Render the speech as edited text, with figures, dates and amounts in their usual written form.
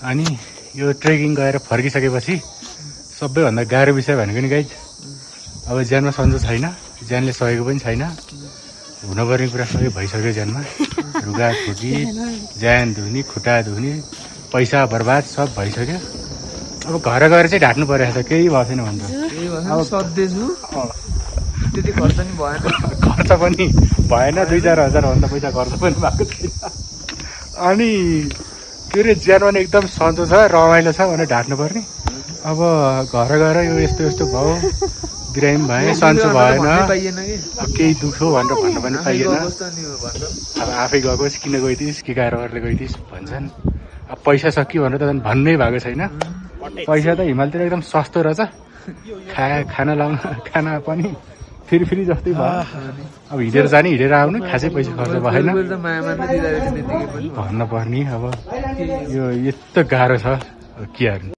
अनि यो ट्रेकिङ गएर फर्किसकेपछि सबैभन्दा गाह्रो विषय भनेको नि गाइज अब ज्यानमा सन्चो छैन, ज्यानले सकेको पनि छैन। हुनुपर्ने कुरा सबै भइसक्यो ज्यानमा। रुगा खुकी, ज्यान दुख्ने, खुट्टा दुख्ने, पैसा बर्बाद सब भइसक्यो। अब घर गएर चाहिँ ढाट्नु परेको छ, केही भएको छैन भन्छ। अब सधैँ त्यति खर्च नि भएन, खर्च पनि भएन, 2-4 हजार भन्दा पैसा खर्च पनि भएको छैन। अनि के अरे ज्यानमा पनि एकदम सन्चो छ, रमाइलो छ भनेर ढाट्नु पर्ने। अब घर गएर यो यस्तो यस्तो भयो, बिरामी भएँ, सन्चो भएन, अब केही दुख्यो भनेर भन्नु पनि पाइएन। अब आफै गएको किन गइदिस्, के कारोबारले गइदिस् भन्छन्। अब पैसा सकियो भनेर त भन्नै भएको छैन। पैसा त हिमालतिर एकदम सस्तो रहेछ, खाना लाउन खाना पनि फेरि जस्तै भयो। अब हिँडेर जाने, हिँडेर आउनु, खासै पैसा खर्च भएन भन्न पर्ने। अब यो यस्तो गाह्रो छ, के गर्नु।